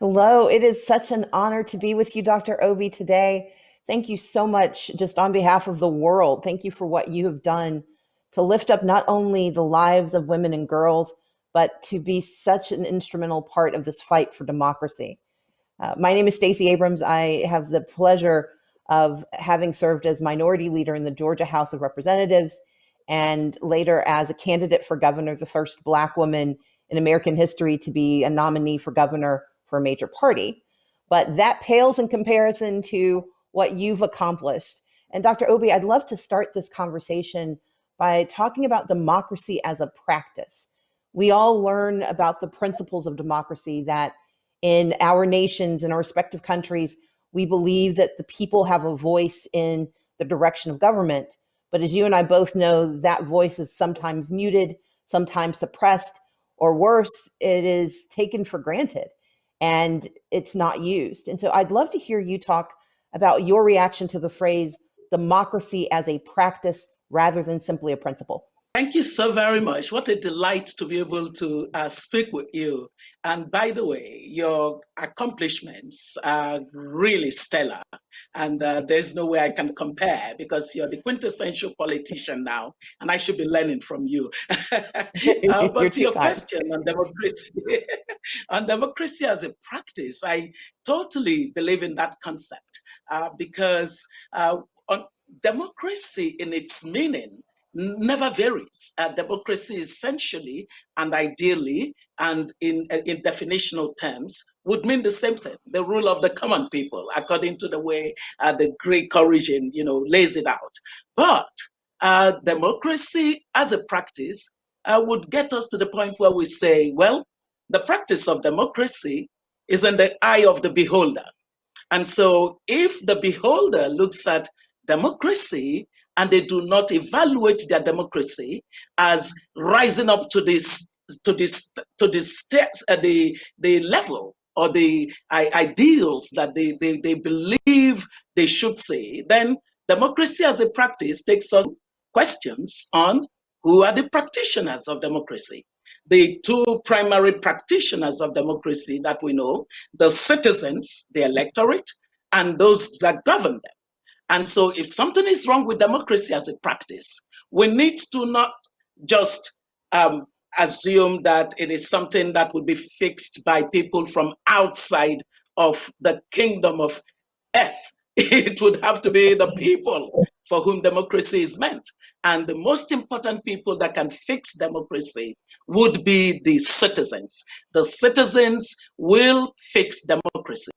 Hello, it is such an honor to be with you, Dr. Obi, today. Thank you so much, just on behalf of the world. Thank you for what you have done to lift up not only the lives of women and girls, but to be such an instrumental part of this fight for democracy. My name is Stacey Abrams. I have the pleasure of having served as minority leader in the Georgia House of Representatives and later as a candidate for governor, the first Black woman in American history to be a nominee for governor for a major party. But that pales in comparison to what you've accomplished. And Dr. Obi, I'd love to start this conversation by talking about democracy as a practice. We all learn about the principles of democracy that in our nations, in our respective countries, we believe that the people have a voice in the direction of government. But as you and I both know, that voice is sometimes muted, sometimes suppressed, or worse, it is taken for granted and it's not used. And so I'd love to hear you talk about your reaction to the phrase democracy as a practice rather than simply a principle. Thank you so very much. What a delight to be able to speak with you. And by the way, your accomplishments are really stellar. And there's no way I can compare because you're the quintessential politician now, and I should be learning from you. You're But to too your kind. question on democracy, on democracy as a practice, I totally believe in that concept because on democracy in its meaning never varies. Democracy essentially and ideally and in definitional terms would mean the same thing, the rule of the common people, according to the way the Greek origin, lays it out. But democracy as a practice would get us to the point where we say, well, the practice of democracy is in the eye of the beholder. And so, if the beholder looks at democracy and they do not evaluate their democracy as rising up to this to this steps at the level or the ideals that they believe they should say, then democracy as a practice takes us questions on who are the practitioners of democracy. The two primary practitioners of democracy that we know, the citizens, the electorate, and those that govern them. And so, if something is wrong with democracy as a practice, we need to not just assume that it is something that would be fixed by people from outside of the kingdom of earth. It would have to be the people for whom democracy is meant. And the most important people that can fix democracy would be the citizens. The citizens will fix democracy.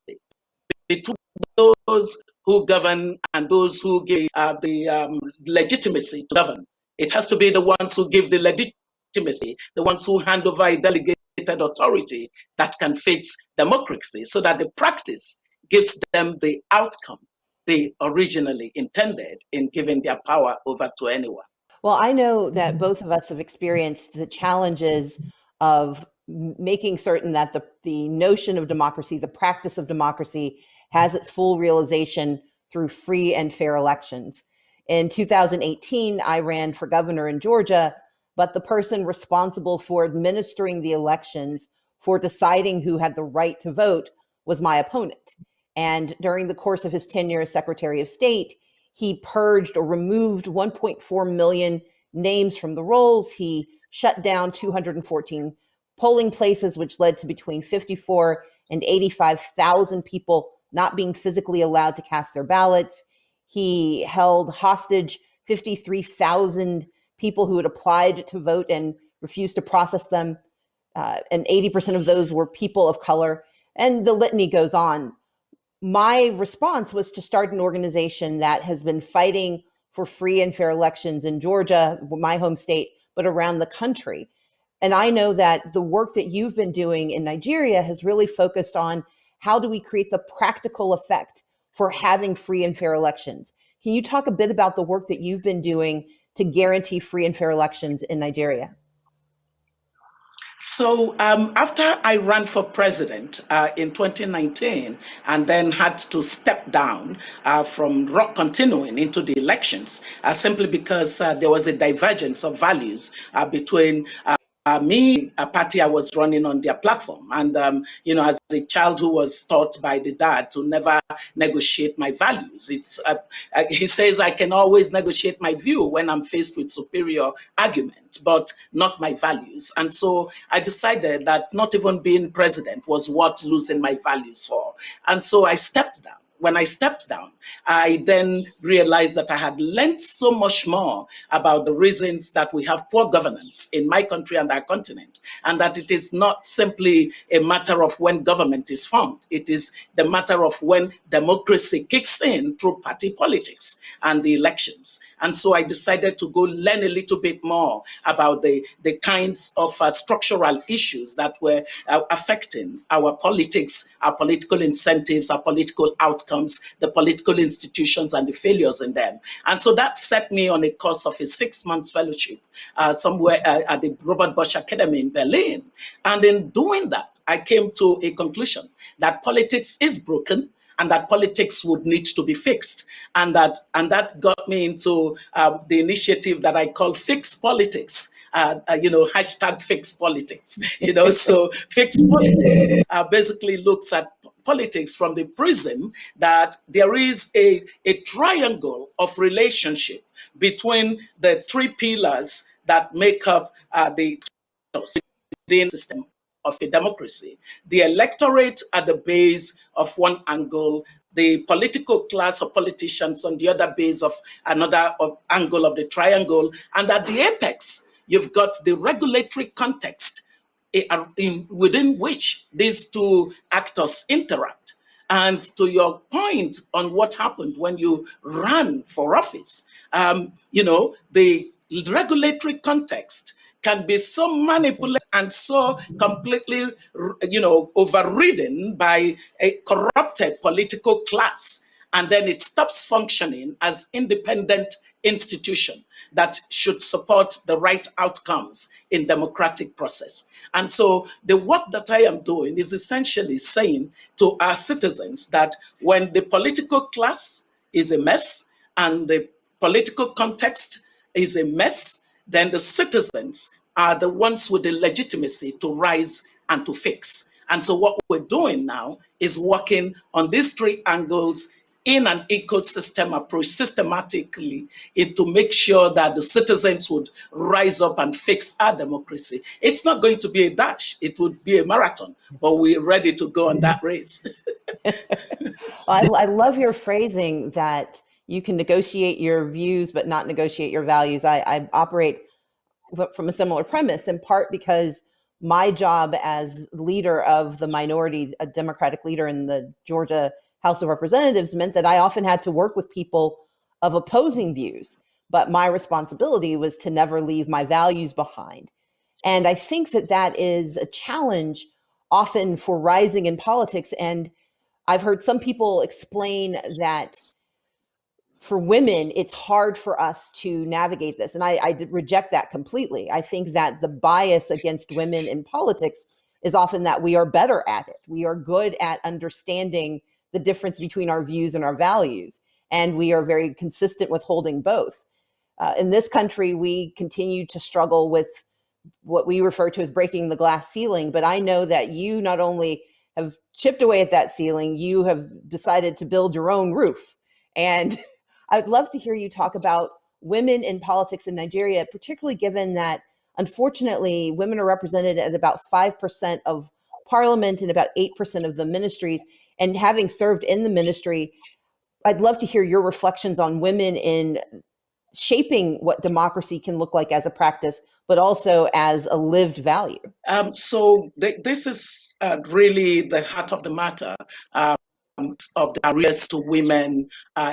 Between those who govern and those who give the legitimacy to govern, it has to be the ones who give the legitimacy, the ones who hand over a delegated authority that can fix democracy so that the practice gives them the outcome they originally intended in giving their power over to anyone. Well, I know that both of us have experienced the challenges of making certain that the notion of democracy, the practice of democracy, has its full realization through free and fair elections. In 2018, I ran for governor in Georgia, but the person responsible for administering the elections, for deciding who had the right to vote, was my opponent. And during the course of his tenure as Secretary of State, he purged or removed 1.4 million names from the rolls. He shut down 214 polling places, which led to between 54 and 85,000 people not being physically allowed to cast their ballots. He held hostage 53,000 people who had applied to vote and refused to process them. And 80% of those were people of color. And the litany goes on. My response was to start an organization that has been fighting for free and fair elections in Georgia, my home state, but around the country. And I know that the work that you've been doing in Nigeria has really focused on how do we create the practical effect for having free and fair elections. Can you talk a bit about the work that you've been doing to guarantee free and fair elections in Nigeria? So after I ran for president in 2019 and then had to step down from continuing into the elections simply because there was a divergence of values between a party I was running on their platform. And, as a child who was taught by the dad to never negotiate my values, he says I can always negotiate my view when I'm faced with superior argument, but not my values. And so I decided that not even being president was worth losing my values for. And so I stepped down. When I stepped down, I then realized that I had learned so much more about the reasons that we have poor governance in my country and our continent, and that it is not simply a matter of when government is formed. It is the matter of when democracy kicks in through party politics and the elections. And so I decided to go learn a little bit more about the kinds of structural issues that were affecting our politics, our political incentives, our political outcomes, the political institutions, and the failures in them. And so that set me on a course of a 6-month fellowship somewhere at the Robert Bosch Academy in Berlin. And in doing that, I came to a conclusion that politics is broken, and that politics would need to be fixed. And that got me into the initiative that I call Fix Politics. Hashtag Fix Politics. So Fix Politics basically looks at politics from the prism that there is a triangle of relationship between the three pillars that make up the system of a democracy. The electorate at the base of one angle, the political class of politicians on the other base of another angle of the triangle, and at the apex, you've got the regulatory context within which these two actors interact. And to your point on what happened when you ran for office, the regulatory context can be so manipulated and so completely, overridden by a corrupted political class, and then it stops functioning as independent institution that should support the right outcomes in democratic process. And so the work that I am doing is essentially saying to our citizens that when the political class is a mess and the political context is a mess, then the citizens are the ones with the legitimacy to rise and to fix. And so what we're doing now is working on these three angles in an ecosystem approach systematically to make sure that the citizens would rise up and fix our democracy. It's not going to be a dash, it would be a marathon, but we're ready to go on that race. I love your phrasing that you can negotiate your views, but not negotiate your values. I operate from a similar premise, in part because my job as leader of the minority, a Democratic leader in the Georgia House of Representatives, meant that I often had to work with people of opposing views. But my responsibility was to never leave my values behind. And I think that that is a challenge often for rising in politics. And I've heard some people explain that for women, it's hard for us to navigate this. And I reject that completely. I think that the bias against women in politics is often that we are better at it. We are good at understanding the difference between our views and our values. And we are very consistent with holding both. In this country, we continue to struggle with what we refer to as breaking the glass ceiling. But I know that you not only have chipped away at that ceiling, you have decided to build your own roof. And I'd love to hear you talk about women in politics in Nigeria, particularly given that, unfortunately, women are represented at about 5% of parliament and about 8% of the ministries. And having served in the ministry, I'd love to hear your reflections on women in shaping what democracy can look like as a practice, but also as a lived value. This is really the heart of the matter. Of the barriers to women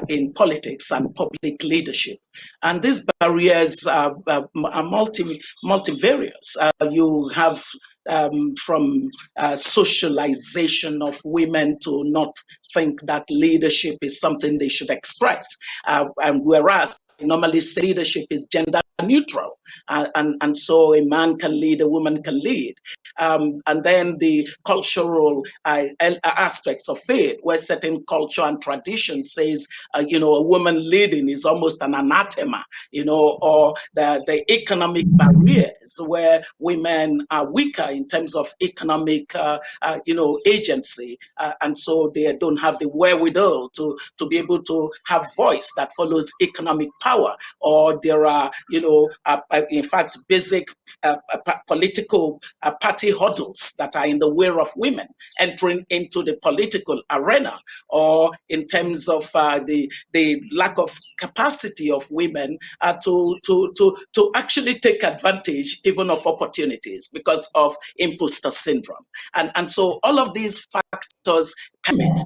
in politics and public leadership. And these barriers are multivarious. You have from socialization of women to not think that leadership is something they should express. And whereas I normally say leadership is gender neutral, and so a man can lead, a woman can lead. And then the cultural aspects of it, where certain culture and tradition says, a woman leading is almost an anathema, or the economic barriers where women are weaker in terms of economic, agency, and so they don't have the wherewithal to be able to have voice that follows economic power, or there are, in fact, basic political party hurdles that are in the way of women entering into the political arena, or in terms of the lack of capacity of women to actually take advantage even of opportunities because of imposter syndrome. And so all of these factors limit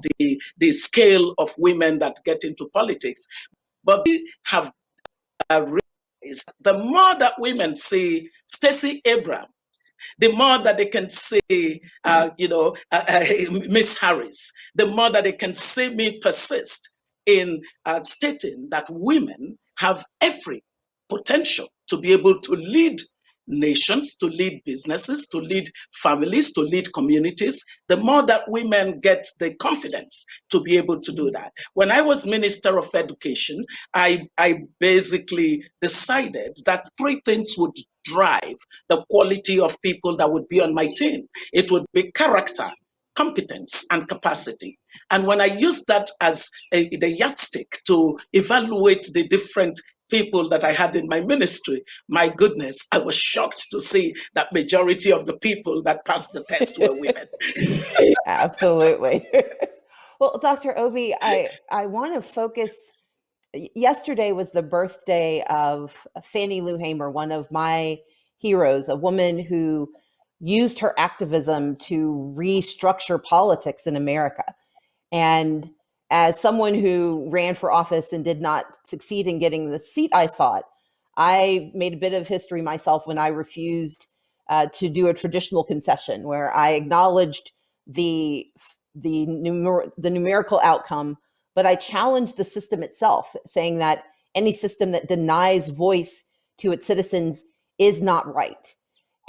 the scale of women that get into politics. But we have realized the more that women see Stacey Abrams, the more that they can see, Miss Harris, the more that they can see me persist in stating that women have every potential to be able to lead nations, to lead businesses, to lead families, to lead communities, the more that women get the confidence to be able to do that. When I was Minister of Education, I basically decided that three things would drive the quality of people that would be on my team. It would be character, competence, and capacity. And when I used that as the yardstick to evaluate the different people that I had in my ministry, my goodness, I was shocked to see that majority of the people that passed the test were women. Absolutely. Well, Dr. Oby, I want to focus. Yesterday was the birthday of Fannie Lou Hamer, one of my heroes, a woman who used her activism to restructure politics in America. And as someone who ran for office and did not succeed in getting the seat I sought, I made a bit of history myself when I refused to do a traditional concession, where I acknowledged the numerical outcome, but I challenged the system itself, saying that any system that denies voice to its citizens is not right.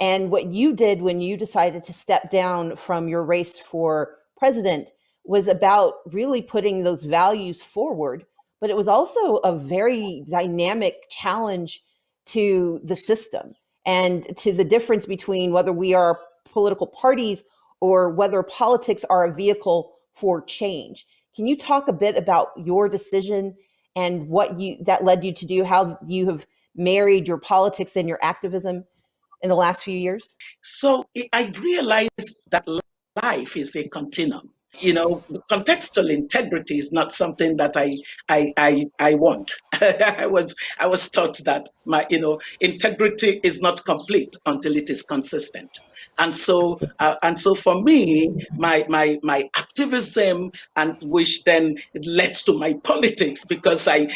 And what you did when you decided to step down from your race for president was about really putting those values forward, but it was also a very dynamic challenge to the system and to the difference between whether we are political parties or whether politics are a vehicle for change. Can you talk a bit about your decision and what that led you to do, how you have married your politics and your activism in the last few years? So I realized that life is a continuum. Contextual integrity is not something that I want. I was taught that my integrity is not complete until it is consistent. And so for me, my activism, and which then led to my politics, because I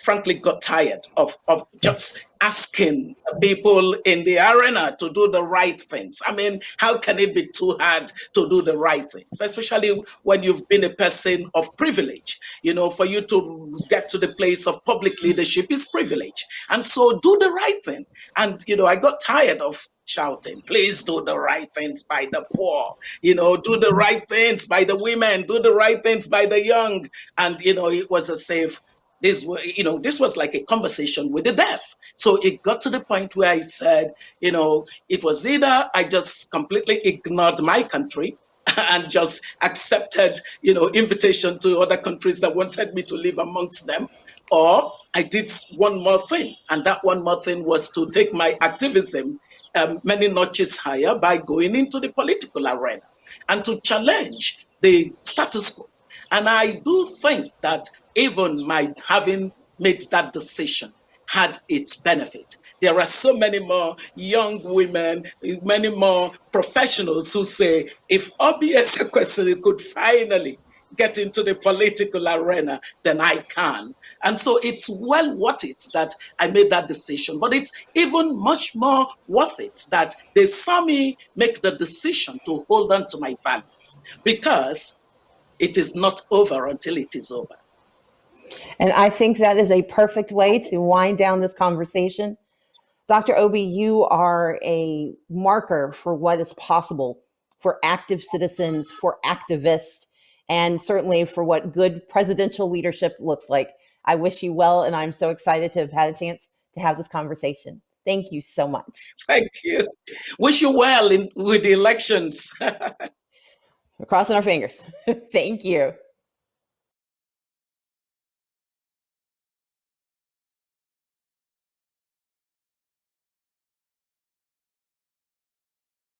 frankly got tired of just asking people in the arena to do the right things. I mean, how can it be too hard to do the right things, especially when you've been a person of privilege? For you to get to the place of public leadership is privilege. And so do the right thing. And, I got tired of shouting, please do the right things by the poor, do the right things by the women, do the right things by the young. And, it was a safe this was like a conversation with the deaf. So it got to the point where I said, it was either I just completely ignored my country and just accepted, invitation to other countries that wanted me to live amongst them, or I did one more thing. And that one more thing was to take my activism many notches higher by going into the political arena and to challenge the status quo. And I do think that even my having made that decision had its benefit. There are so many more young women, many more professionals who say, if Oby Ezekwesili could finally get into the political arena, then I can. And so it's well worth it that I made that decision. But it's even much more worth it that they saw me make the decision to hold on to my values, because it is not over until it is over. And I think that is a perfect way to wind down this conversation. Dr. Oby, you are a marker for what is possible for active citizens, for activists, and certainly for what good presidential leadership looks like. I wish you well, and I'm so excited to have had a chance to have this conversation. Thank you so much. Thank you. Wish you well with the elections. We're crossing our fingers. Thank you.